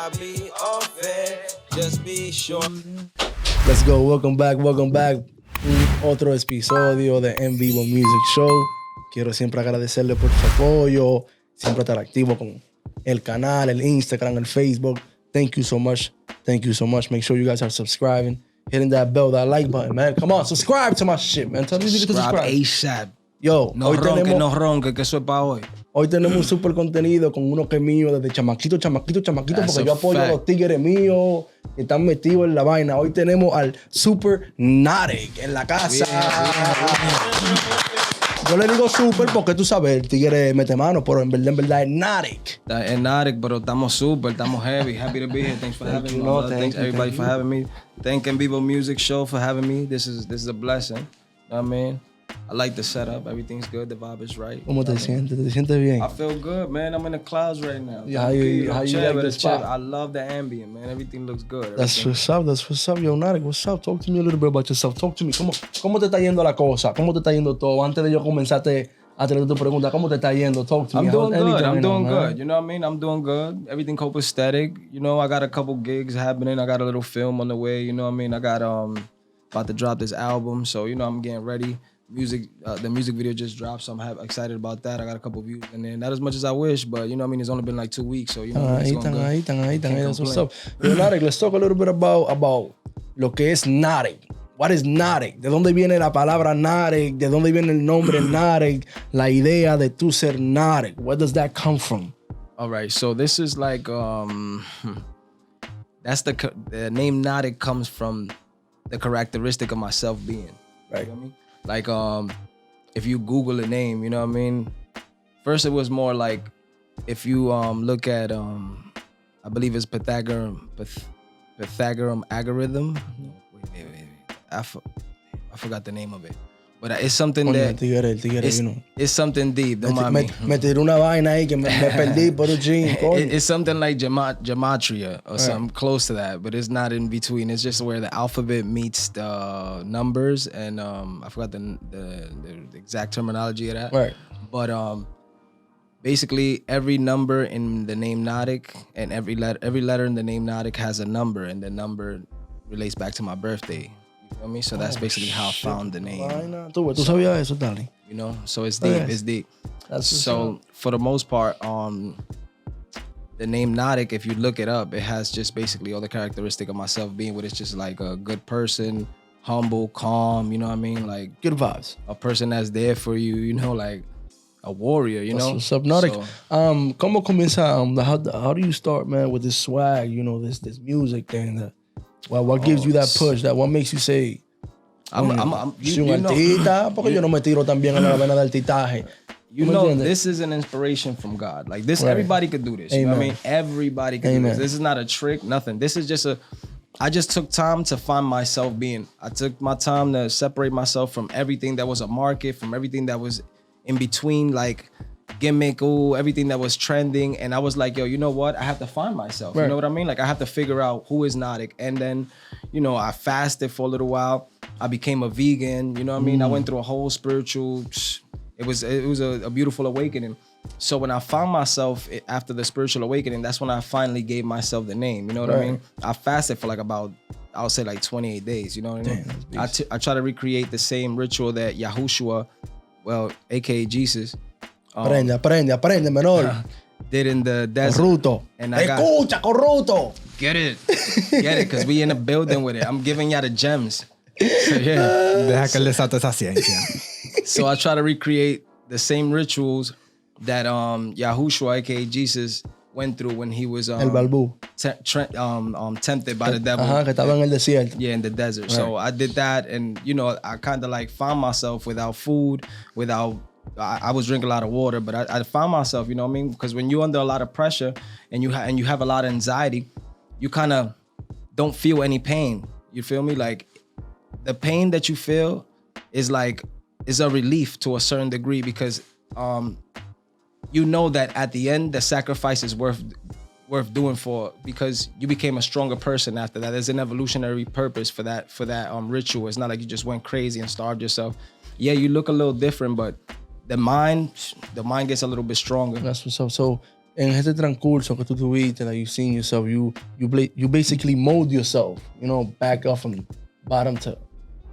I be off it. Just be sure. Let's go, welcome back. Otro episodio de Nvivo Music Show. Quiero siempre agradecerle por su apoyo, siempre estar activo con el canal, el Instagram, el Facebook. Thank you so much. Make sure you guys are subscribing, hitting that bell, that like button, man. Come on, subscribe to my shit, man. Tell these niggas to subscribe. ASAP. Yo, no ronque, que eso es para hoy. Hoy tenemos un super contenido con uno que es mío desde chamaquito, porque yo apoyo a los tigres míos que están metidos en la vaina. Hoy tenemos al Super Notik en la casa. Yo le digo super porque tú sabes, el tigre mete mano, pero en verdad es Notik. Es Notik, pero estamos super, estamos heavy. Happy to be here. Thanks for having me. Thanks everybody for having me. Thank Nvivo Music Show for having me. This is a blessing. You know what I mean? I like the setup. Everything's good. The vibe is right. ¿Cómo te sientes? ¿Te sientes bien? I feel good, man. I'm in the clouds right now. Yeah, how you like the spot? I love the ambient, man. Everything looks good. That's what's up. Yo, Notik, what's up? Talk to me a little bit about yourself. Talk to me. ¿Cómo te está yendo la cosa? ¿Cómo te está yendo todo? Antes de yo comenzarte a tener tu pregunta, ¿cómo te está yendo? Talk to me. I'm doing good. You know what I mean? I'm doing good. Everything copacetic. You know, I got a couple gigs happening. I got a little film on the way. You know what I mean? I got about to drop this album. So, you know, I'm getting ready. The music video just dropped, so I'm excited about that. I got a couple views in there. Not as much as I wish, but you know what I mean? It's only been like 2 weeks, so you know it's going good. That's what's up. Yo, Notik, let's talk a little bit about lo que es Notik. What is Notik? ¿De dónde viene la palabra Notik? ¿De dónde viene el nombre Notik? La idea de tú ser Notik. Where does that come from? All right, so this is like, that's the name Notik comes from the characteristic of myself being. Right. You know what I mean? Like, if you Google a name, you know what I mean? First, it was more like, if you look at, I believe it's Pythagorean algorithm. Wait. I forgot the name of it. But it's something that... El tigre, it's something deep. Don't mind me. Me tiré una vaina ahí que me perdí por un chin. It's something like gematria or something close to that, but it's not in between. It's just where the alphabet meets the numbers, and I forgot the exact terminology of that. Right. But basically, every number in the name Notik and every letter in the name Notik has a number, and the number relates back to my birthday. You feel me? So that's basically how I found the name. Tú sabías eso, darling. You know, so it's deep. It's deep. So for the most part, the name Notik, if you look it up, it has just basically all the characteristic of myself being what it's just like a good person, humble, calm. You know what I mean? Like good vibes. A person that's there for you. You know, like a warrior. You know. What's up, Notik? ¿Cómo comienza? How do you start, man, with this swag? You know, this music thing. What gives you that push? What makes you say, I'm artista? Porque yo no me tiro también en la vena del artistaje. You know, this is an inspiration from God. Like this, right. Everybody could do this. You know what I mean? Everybody could do this. This is not a trick, nothing. This is just I just took time to find myself being. I took my time to separate myself from everything that was a market, from everything that was in between, like gimmick, everything that was trending. And I was like, yo, you know what? I have to find myself. Right. You know what I mean? Like I have to figure out who is Notik. And then, you know, I fasted for a little while. I became a vegan. You know what I mean? I went through a whole spiritual, it was a beautiful awakening. So when I found myself after the spiritual awakening, that's when I finally gave myself the name. You know what I mean? I fasted for like about, I would say like 28 days. You know what I mean? I try to recreate the same ritual that Yahushua, well, AKA Jesus, Aprende, menor. Did in the desert. Corrupto. And Escucha, corrupto. Get it, because we in the building with it. I'm giving y'all the gems. So, yeah. Deja que le salte esa ciencia. So I try to recreate the same rituals that Yahushua, aka Jesus, went through when he was El balbú. Tempted by the devil. Que estaba en el desierto. Yeah, in the desert. Right. So I did that, and you know, I kind of like found myself without food, I was drinking a lot of water, but I found myself, you know what I mean? Because when you're under a lot of pressure and you have a lot of anxiety, you kind of don't feel any pain. You feel me? Like the pain that you feel is a relief to a certain degree, because you know that at the end the sacrifice is worth doing because you became a stronger person after that. There's an evolutionary purpose for that ritual. It's not like you just went crazy and starved yourself. Yeah, you look a little different, but the mind gets a little bit stronger. That's what's up. So en este transcurso que tú tuviste, like you seen yourself, you basically mold yourself, you know, back up from bottom to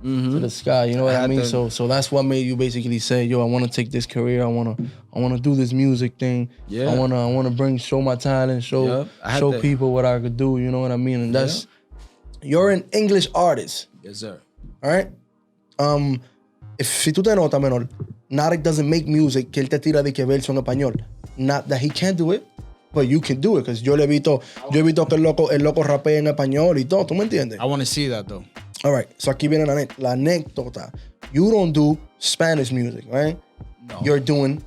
the sky. You know what I mean? So that's what made you basically say, yo, I want to take this career. I want to do this music thing. Yeah. I want to show my talent, show people what I could do. You know what I mean? And that's you're an English artist. Yes, sir. All right. Si tú te notas, menor, Notik doesn't make music que él te tira de que verso en español. Not that he can't do it, but you can do it. Because yo he visto que el loco rapea en español y todo. ¿Tú me entiendes? I want to see that though. All right. So aquí viene la anécdota. You don't do Spanish music, right? No. You're doing,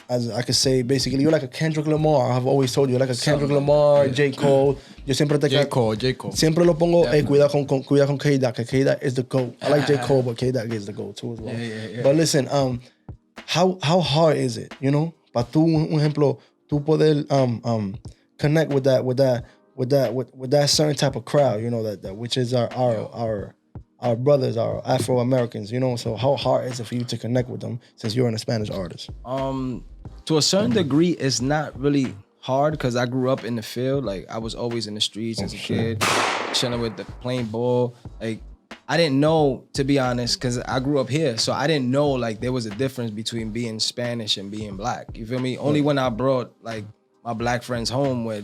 as I could say, basically, you're like a Kendrick Lamar. I've always told you, like a Kendrick Lamar, J. Cole. Yo siempre te J. Cole. Siempre lo pongo, cuidado con K-Dot, que K-Dot is the GOAT. I like J. Cole, but K-Dot is the GOAT too as well. Yeah. But listen, how hard is it, you know? Para tú, un ejemplo, tú poder connect with that certain type of crowd, you know, that which is our brothers, our Afro-Americans, you know? So how hard is it for you to connect with them since you're a Spanish artist? To a certain degree, it's not really hard because I grew up in the field. Like, I was always in the streets as a kid, chilling with playing ball. Like, I didn't know, to be honest, because I grew up here. So I didn't know, like, there was a difference between being Spanish and being black. You feel me? Only when I brought, like, my black friends home where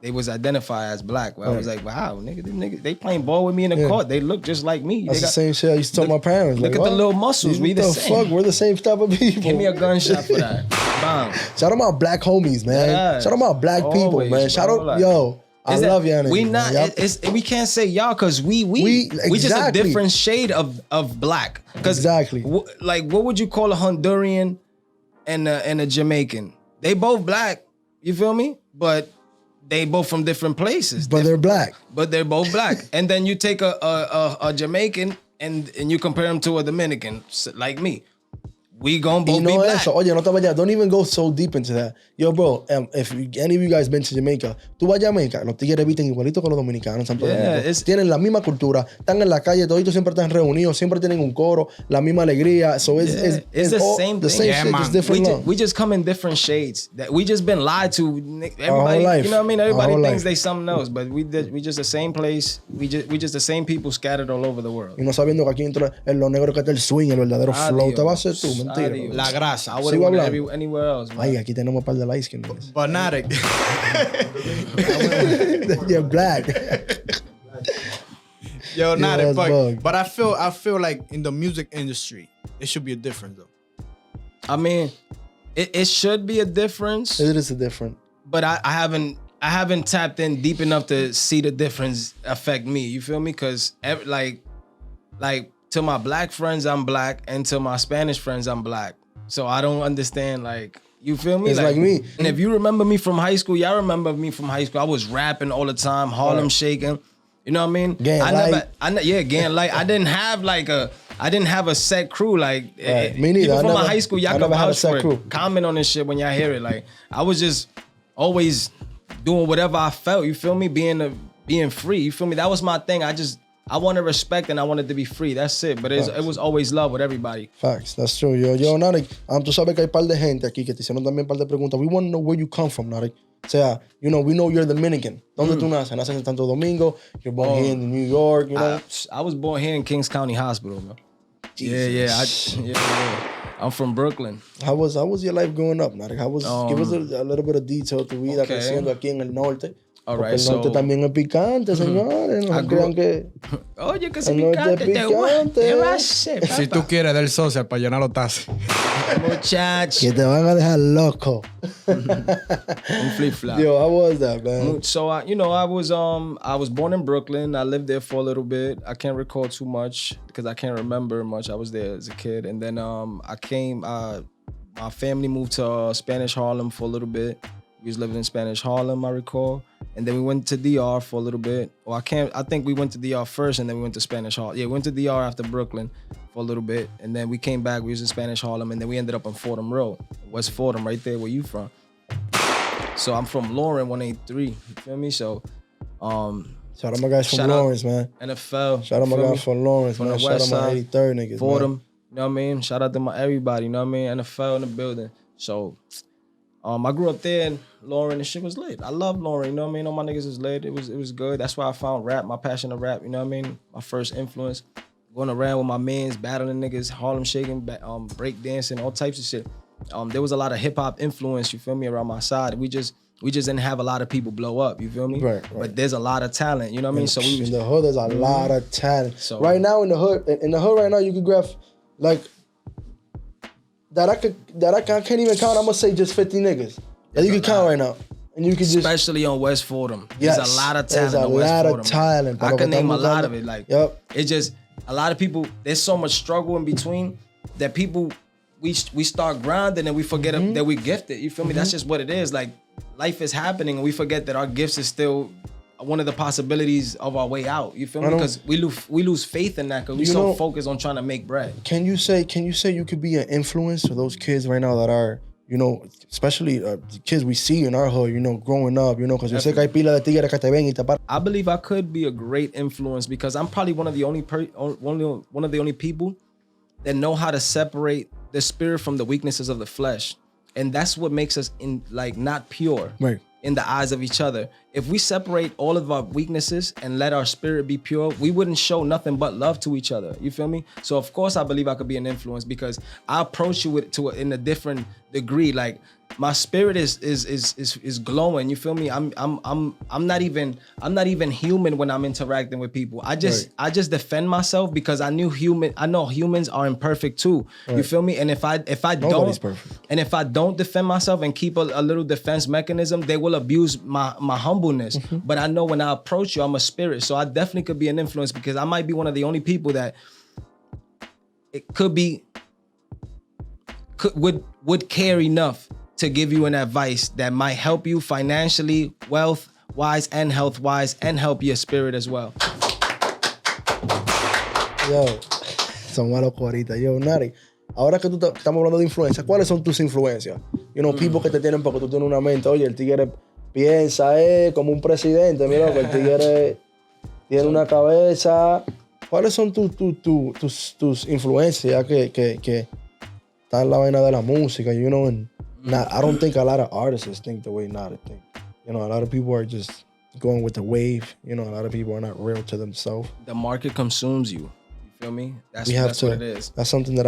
they was identified as black. Where I was like, wow, nigga, they playing ball with me in the court. They look just like me. That's the same shit I used to tell my parents. Look like, at the little muscles. We the same. Fuck? We're the same type of people. Give me a gunshot for that. Bam. Shout out my black homies, man. Yes. Shout out my black people, Always, man. Shout bro, out, like, yo. I love y'all niggas. We not. Man. We can't say y'all because we just a exactly. different shade of black. Exactly. Like, what would you call a Honduran and a Jamaican? They both black. You feel me? But they both from different places. But they're black. But they're both black. And then you take a Jamaican and you compare them to a Dominican like me. We gonna both be black. Eso. Oye, no te vayas. Don't even go so deep into that. Yo, bro, if any of you guys been to Jamaica, tú vas a Jamaica, los tigres visten igualito que los dominicanos en Santo Domingo. Tienen la misma cultura, están en la calle, toditos siempre están reunidos, siempre tienen un coro, la misma alegría. So it's the same thing. The same shit, just different. We just come in different shades. That we just been lied to. Everybody, you know what I mean? Everybody thinks they something else, but we just the same place. We just the same people scattered all over the world. Y no sabiendo que aquí entra en lo negro que está el swing, el verdadero flow. Te va a hacer tú, mentira. La grasa. I wouldn't want anywhere else, man. Ay, aquí tenemos un par de light skin. But Notik. You're black. Yo, Notik, but I feel like in the music industry, it should be a difference though. I mean, it should be a difference. It is a difference. But I haven't tapped in deep enough to see the difference affect me. You feel me? Cause like to my black friends, I'm black, and to my Spanish friends, I'm black. So I don't understand, like, you feel me? It's like me. And if you remember me from high school, y'all remember me from high school. I was rapping all the time, Harlem shaking. You know what I mean? Getting light. I didn't have a set crew. Like, me neither. People from my high school, y'all can vouch for crew. it. Comment on this shit when y'all hear it. Like, I was just always doing whatever I felt. You feel me? Being free. You feel me? That was my thing. I wanted respect and I wanted to be free. That's it. But it was always love with everybody. Facts. That's true. Yo, Notik, tú sabes que hay par de gente aquí que te hicieron también par de preguntas. We want to know where you come from, Notik. O sea, you know, we know you're Dominican. ¿Dónde tú naces? Naces en Santo Domingo. You're born here in New York, you know? I was born here in Kings County Hospital, man. Jesus. Yeah. I'm from Brooklyn. How was your life growing up, Notik? Give us a little bit of detail tu vida creciendo aquí en el norte. All right, el norte también es picante, señores. No crean que... Oye, que si picante, picante. Si tú quieres del social para llenar los tazos. Muchacho. Que te van a dejar loco. Flip-flop. Yo, how was that, man? So, I was born in Brooklyn. I lived there for a little bit. I can't recall too much because I can't remember much. I was there as a kid. And then I came, my family moved to Spanish Harlem for a little bit. We was living in Spanish Harlem, I recall. And then we went to DR for a little bit. I think we went to DR first and then we went to Spanish Harlem. Yeah, we went to DR after Brooklyn for a little bit. And then we came back, we was in Spanish Harlem, and then we ended up on Fordham Road, West Fordham, right there where you from. So I'm from Lauren, 183, you feel me? So, shout out my guys from Lawrence, man. NFL. Shout out my guys from Lawrence, man. Shout out my 83rd niggas, Fordham, man. You know what I mean? Shout out to everybody, you know what I mean? NFL in the building. So, I grew up there and Lauren and shit was lit. I love Lauren, you know what I mean? All my niggas is lit. It was good. That's why I found rap, my passion of rap, you know what I mean? My first influence. Going around with my mans, battling niggas, Harlem shaking, break dancing, all types of shit. There was a lot of hip hop influence, you feel me, around my side. We just didn't have a lot of people blow up, you feel me? Right. But there's a lot of talent, you know what I mean? So in the hood, there's a lot of talent. So, right now in the hood right now, you could grab like that I can't even count. I'm gonna say just 50 niggas that you can count right now. And you can just, especially on West Fordham. There's a lot of talent on West Fordham. There's a lot of talent. I can name a lot of it. Like, it's just a lot of people, there's so much struggle in between that people, we start grinding and we forget that we gifted. You feel me? That's just what it is. Like, life is happening and we forget that our gifts is still one of the possibilities of our way out. You feel me? Because we lose faith in that because we so focused on trying to make bread. Can you say you could be an influence for those kids right now that are, you know, especially the kids we see in our hood, you know, growing up, you know, because yo sé que hay pila de tigres que te ven y te paran. I believe I could be a great influence because I'm probably one of the only people that know how to separate the spirit from the weaknesses of the flesh. And that's what makes us not pure in the eyes of each other. If we separate all of our weaknesses and let our spirit be pure, we wouldn't show nothing but love to each other. You feel me? So of course I believe I could be an influence because I approach you in a different degree. Like my spirit is glowing. You feel me? I'm not even human when I'm interacting with people. I just defend myself because I know humans are imperfect too. You feel me? And if I Nobody's perfect. And if I don't defend myself and keep a little defense mechanism, they will abuse my humbleness. But I know when I approach you, I'm a spirit. So I definitely could be an influence because I might be one of the only people that would care enough to give you an advice that might help you financially, wealth-wise, and health-wise, and help your spirit as well. Yo, son malos ahorita. Yo, Nari, ahora que estamos hablando de influencia, ¿cuáles son tus influencias? You know, people que te tienen porque tú tienes una mente. Oye, el tigre piensa como un presidente. Mira, que el tigre tiene una cabeza. ¿Cuáles son tus influencias que están en la vaina de la música? You know, and I don't think a lot of artists think the way Nari think. You know, a lot of people are just going with the wave. You know, a lot of people are not real to themselves. The market consumes you. You feel me? That's what it is. That's something that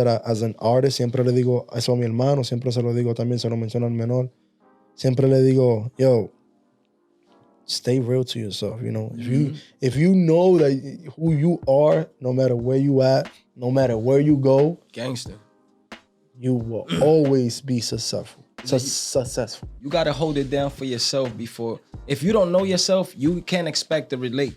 I, as an artist, siempre le digo eso a mi hermano, siempre se lo digo también, se lo menciono al menor. Siempre le digo, yo, stay real to yourself. You know, if you know that who you are, no matter where you at, no matter where you go, gangster, you will always be successful. You gotta hold it down for yourself before. If you don't know yourself, you can't expect to relate.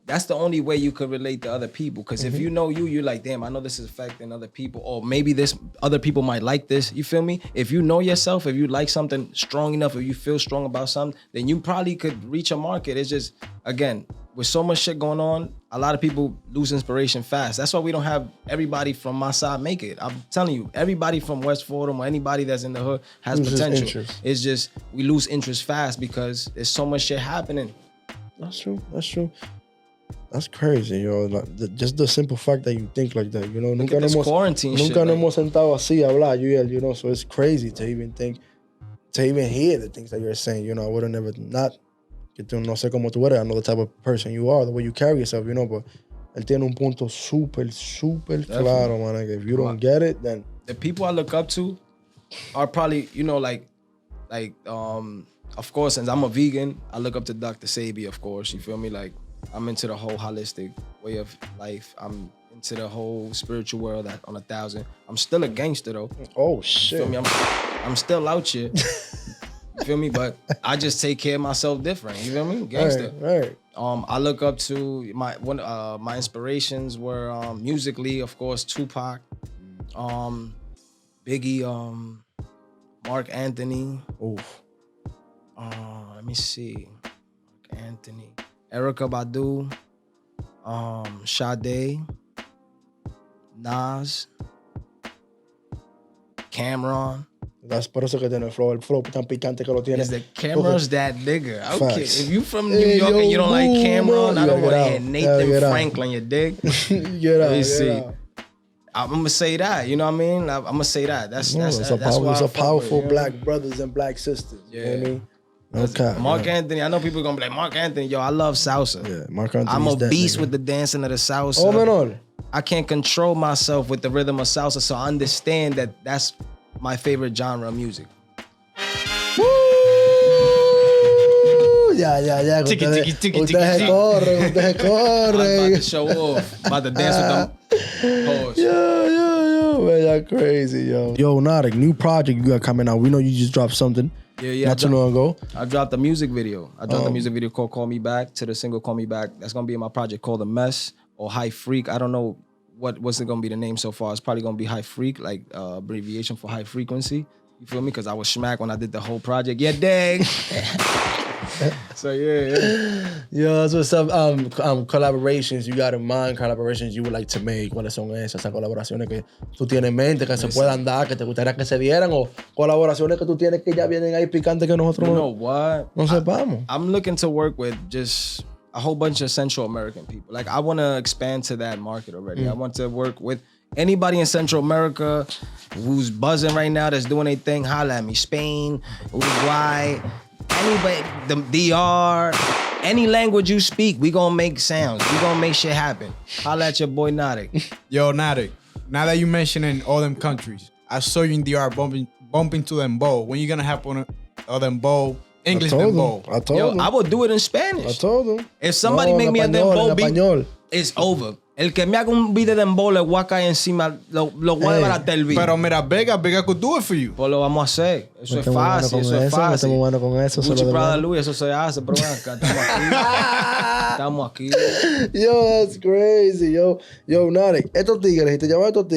That's the only way you could relate to other people. Because if you know you're like, damn, I know this is affecting other people, or maybe this other people might like this. You feel me? If you know yourself, if you like something strong enough, if you feel strong about something, then you probably could reach a market. It's just, again, with so much shit going on, a lot of people lose inspiration fast. That's why we don't have everybody from my side make it. I'm telling you, everybody from West Fordham or anybody that's in the hood has potential. It's just we lose interest fast because there's so much shit happening. That's true. That's crazy, yo. Just the simple fact that you think like that, you know. Nunca nos hemos sentado así a hablar, you know. So it's crazy to even hear the things that you're saying. You know, I would have never not. No sé cómo tú eres, I know the type of person you are, the way you carry yourself, you know, but él tiene un punto súper claro, man. Like, if you don't get it, then... The people I look up to are probably, you know, like, of course, since I'm a vegan, I look up to Dr. Sebi, of course, you feel me? Like, I'm into the whole holistic way of life. I'm into the whole spiritual world on 1,000. I'm still a gangster, though. Oh, shit. You feel me? I'm still out here. You feel me? But I just take care of myself different. You feel me? Gangster. Right. I look up to my inspirations were musically, of course, Tupac, Biggie, Mark Anthony. Oof. Let me see. Mark Anthony, Erykah Badu, Sade, Nas, Cameron. That's por eso que tiene el flow tan picante que lo tiene. Is the Cameron's that nigga? Okay, if you from New York and you don't like Cameron, I don't want to hear Nathan Franklin, you dig? Get out. I'm gonna say that. You know what I mean? I'm gonna say that. That's it's a powerful black brothers and black sisters. Yeah. You know what I mean? Okay. Mark Anthony, I know people gonna be like, Mark Anthony, yo, I love salsa. Yeah, Mark Anthony. I'm a beast with the dancing of the salsa. Oh, menor. I can't control myself with the rhythm of salsa, so I understand that that's my favorite genre of music. Woo! Ya. Ustedes corren. I'm about to show off. About to dance with them. Pause. Yo, man, y'all crazy, yo. Yo, Notik, new project you got coming out. We know you just dropped something. Yeah. Not too long ago. I dropped a music video. I dropped a music video called Call Me Back to the single Call Me Back. That's going to be in my project called The Mess or High Freak. I don't know what's it going to be the name so far. It's probably going to be High Freak, like abbreviation for high frequency. You feel me? Because I was smacked when I did the whole project. Yeah, dang. So, yeah. Yo, that's what's up. Collaborations, you got in mind, collaborations you would like to make. ¿Cuáles son esas colaboraciones que tú tienes en mente, que se puedan dar, que te gustaría que se dieran? O colaboraciones que tú tienes que ya vienen ahí picantes que nosotros no sepamos. I'm looking to work with just a whole bunch of Central American people. Like, I want to expand to that market already. I want to work with anybody in Central America who's buzzing right now, that's doing their thing. Holla at me. Spain, Uruguay, anybody, the DR, any language you speak, we gonna make sounds. We gonna make shit happen. Holla at your boy Notik. Yo, Notik, now that you mentioning all them countries, I saw you in DR bumping to dembow. When you gonna have one of dembow, English dembow? I told him. I will do it in Spanish. I told him. If somebody make me a dembow beat, it's over. El que me haga un beat de dembow le voy a caer encima, lo voy a desbaratar el beat. Pero mira, Vega could do it for you. Pues lo vamos a hacer. Eso es fácil, eso es fácil. Estamos bueno con eso. Gucci, Prada, Louis, eso se hace, pero bueno, acá estamos aquí. Yo, that's crazy, yo. Yo, Notik, estos tigres, si te llaman estos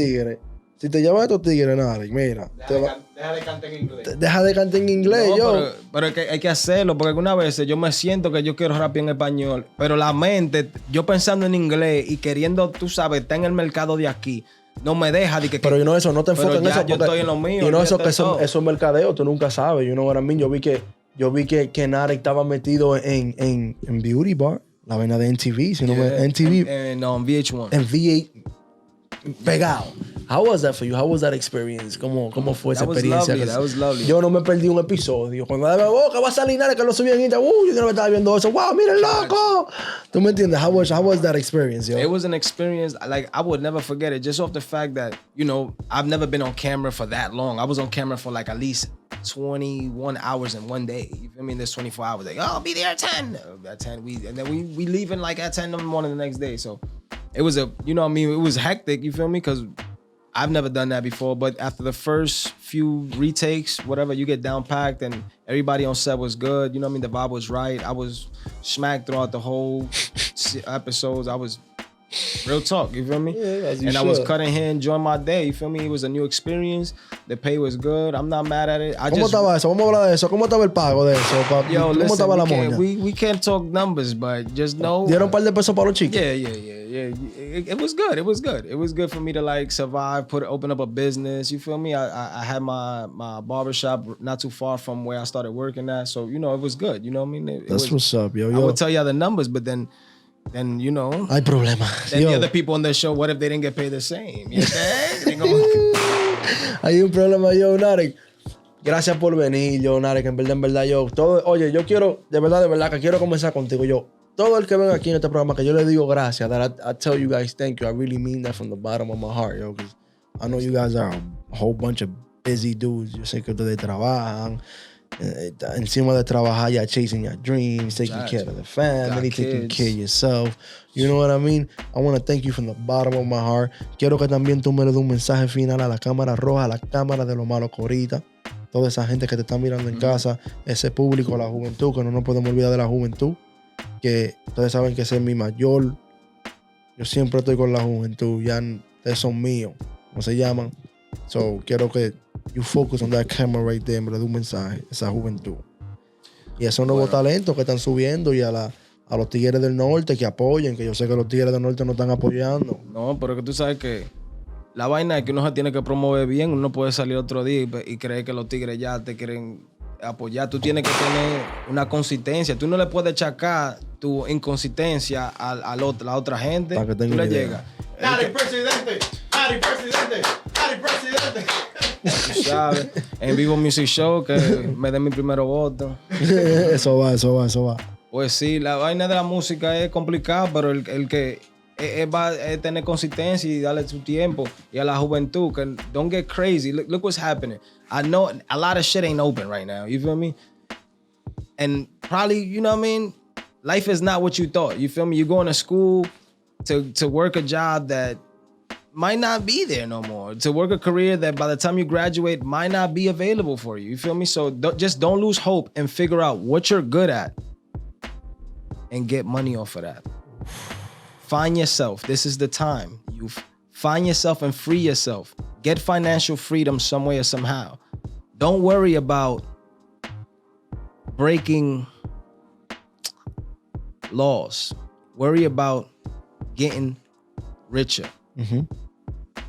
tigres, Notik, mira. Deja de cantar en inglés. Deja de cantar en inglés, No, yo. pero es que hay que hacerlo, porque algunas veces yo me siento que yo quiero rap en español, pero la mente, yo pensando en inglés y queriendo, tú sabes, estar en el mercado de aquí, no me deja. Pero no te enfocas en eso. Yo estoy en lo mío. Y no eso, que eso es mercadeo, tú nunca sabes. You know what I mean? Yo vi que Notik estaba metido en Beauty Bar, la vaina de NTV, si no me NTV. No, en VH1. En V8. Pegado. How was that for you? How was that experience? ¿Cómo fue esa experiencia? That was lovely. Yo no me perdí un episodio. Cuando que va a salir nada, que lo subí en Instagram, yo no me estaba viendo eso. Wow, mira el loco. ¿Tú me entiendes? How was that experience, yo? It was an experience, like, I would never forget it, just off the fact that, you know, I've never been on camera for that long. I was on camera for like at least 21 hours in one day. You feel me? There's 24 hours. Like, oh, I'll be there at 10. At 10, and then we leaving like at 10 in the morning the next day. So it was you know what I mean? It was hectic, you feel me? Because I've never done that before, but after the first few retakes, whatever, you get down packed and everybody on set was good. You know what I mean? The vibe was right. I was smacked throughout the whole episodes. I was real talk, you feel me? Yeah, as you and should. I was cutting here, enjoying my day, you feel me? It was a new experience. The pay was good. I'm not mad at it. ¿Cómo estaba eso? Vamos a hablar de eso. ¿Cómo estaba el pago de eso? Yo, ¿Cómo estaba la moña? we can't talk numbers, but just know. ¿Dieron un par de pesos para los chicos? Yeah. It was good. It was good. It was good for me to like survive, open up a business. You feel me? I had my barbershop not too far from where I started working at. So, you know, it was good. You know what I mean? That's what's up, yo. I would tell you the numbers, but then you know. Hay problema. Then the other people on the show, what if they didn't get paid the same? You know? Hay un problema, yo, Notik. Gracias por venir, yo, Notik. En verdad, yo. Oye, yo quiero, de verdad, que quiero comenzar contigo, yo. Todo el que venga aquí en este programa, que yo le digo gracias, that I tell you guys thank you. I really mean that from the bottom of my heart, yo. Because I know you guys are a whole bunch of busy dudes. Yo sé que ustedes trabajan. Encima de trabajar, you're chasing your dreams, taking care of the family, taking care of yourself. You know what I mean? I want to thank you from the bottom of my heart. Quiero que también tú me le des un mensaje final a la cámara roja, a la cámara de los malos corita. Toda esa gente que te está mirando en casa, ese público, la juventud, que no nos podemos olvidar de la juventud. Que ustedes saben que ese es mi mayor. Yo siempre estoy con la juventud. Ya ustedes son míos. ¿Cómo se llaman? So, quiero que you focus on that camera right there, me le doy un mensaje, esa juventud. Y a esos nuevos talentos que están subiendo y a los tigres del norte que apoyen, que yo sé que los tigres del norte no están apoyando. No, pero que tú sabes que la vaina es que uno se tiene que promover bien, uno puede salir otro día y creer que los tigres ya te quieren apoyar. Tú tienes que tener una consistencia. Tú no le puedes achacar tu inconsistencia a la otra gente. Para que tú le llegas. Dale, presidente. Ari Presidente. Ari Presidente. Tú sabes. En Vivo Music Show, que me den mi primero voto. Eso va. Pues sí, la vaina de la música es complicada, pero el que va a tener consistencia y darle su tiempo. Y a la juventud, que don't get crazy. Look what's happening. I know a lot of shit ain't open right now. You feel me? And probably, you know what I mean? Life is not what you thought. You feel me? You're going to school to work a job that might not be there no more. To work a career that by the time you graduate might not be available for you. You feel me? So just don't lose hope and figure out what you're good at and get money off of that. Find yourself. This is the time. You find yourself and free yourself. Get financial freedom some way or somehow. Don't worry about breaking laws. Worry about getting richer. Mm-hmm.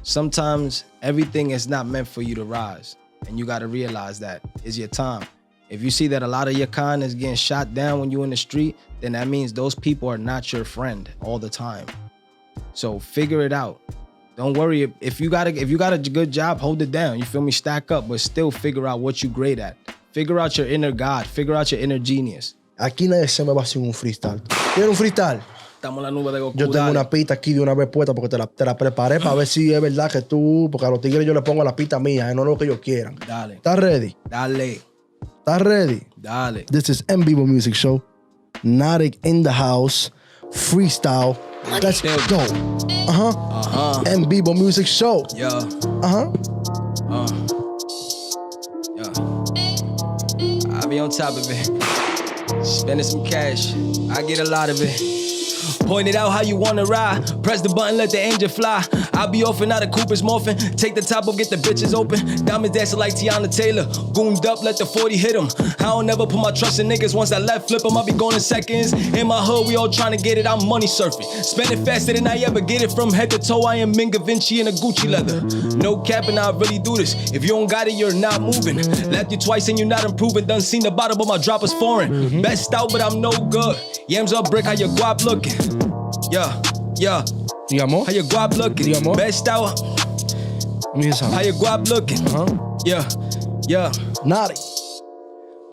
Sometimes everything is not meant for you to rise, and you got to realize that is your time. If you see that a lot of your kind is getting shot down when you're in the street, then that means those people are not your friend all the time. So figure it out. Don't worry. If you got a good job, hold it down. You feel me? Stack up, but still figure out what you're great at. Figure out your inner God. Figure out your inner genius. Aquí nadie se me va sin un freestyle. ¿Tienes un freestyle? Estamos en la nube de Goku. Yo tengo una pista aquí de una vez puesta porque te la preparé para ver si es verdad que tú, porque a los tigres yo le pongo la pista mía, no lo que ellos quieran. Dale. ¿Estás ready? Dale. ¿Estás ready? Dale. This is Nvivo Music Show. Notik in the house. Freestyle. Let's go. Nvivo Music Show. Yeah. Yeah. I be on top of it. Spending some cash. I get a lot of it. Point it out how you wanna ride. Press the button, let the angel fly. I be off and out of Cooper's morphin'. Take the top off, get the bitches open. Diamonds dancing like Tiana Taylor. Gooned up, let the 40 hit him. I don't ever put my trust in niggas. Once I left, flip 'em, I be going in seconds. In my hood, we all trying to get it. I'm money surfing. Spend it faster than I ever get it. From head to toe, I am Minga Vinci in a Gucci leather. No cap and I really do this. If you don't got it, you're not moving. Left you twice and you're not improving. Done seen the bottom, but my drop is foreign. Best out, but I'm no good. Yams up brick, how your guap looking? Yeah. Digamos. How your guap looking? Digamos. Best out. How your guap looking? Yeah. Notik.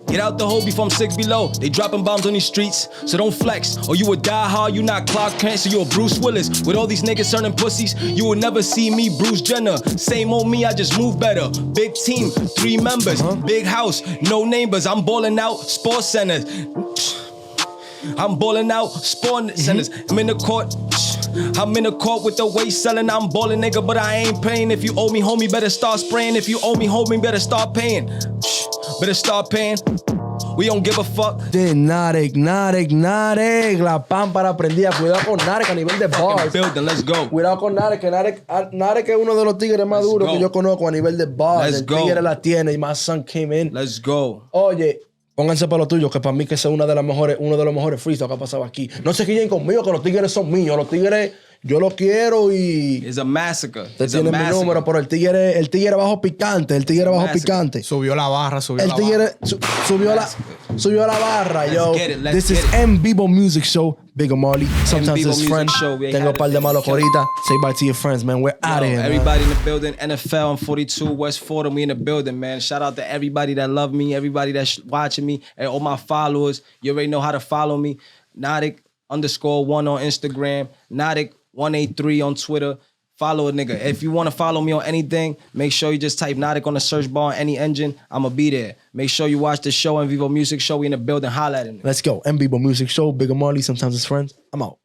Get out the hole before I'm 6 below. They dropping bombs on these streets, so don't flex. Or you would die hard, you not Clark Kent, so you a Bruce Willis. With all these niggas turning pussies, you will never see me Bruce Jenner. Same old me, I just move better. Big team, 3 members. Big house, no neighbors. I'm balling out, sports centers. I'm balling out, sports centers. I'm in the court with the waist selling. I'm balling, nigga, but I ain't paying. If you owe me, homie, better start spraying. If you owe me, homie, better start paying. Better start paying. We don't give a fuck. De Notik. La pámpara prendida. Cuidado con Notik a nivel de bars. Building, let's go. Cuidado con Notik, que Notik es uno de los tigres más duros que yo conozco a nivel de bars. Let's El go. tigre la tiene y my son came in. Let's go. Oye, pónganse para lo tuyo, que para mí que ese es uno de los mejores freestyles que ha pasado aquí. No se quillen conmigo, que los tigres son míos. Los tigres, yo los quiero y... It's a massacre. Te tienen mi número, pero el tigre bajo picante. Subió la barra, El tigre subió la barra, yo. Let's This is Nvivo Music Show. BiggaMarley, sometimes Nvivo it's Music friends. Show. We Tengo un par de malos ahorita. Say bye to your friends, man. We're out of here, man. Everybody in the building. NFL on 42 West Fordham. We in the building, man. Shout out to everybody that love me, everybody that's watching me, and all my followers. You already know how to follow me. Notik _1 on Instagram. Notik 183 on Twitter. Follow a nigga. If you want to follow me on anything, make sure you just type Notik on the search bar on any engine. I'ma be there. Make sure you watch the show, Nvivo Music Show. We in the building. Holla at him. Let's go. Nvivo Music Show. BiggaMarley, sometimes it's friends. I'm out.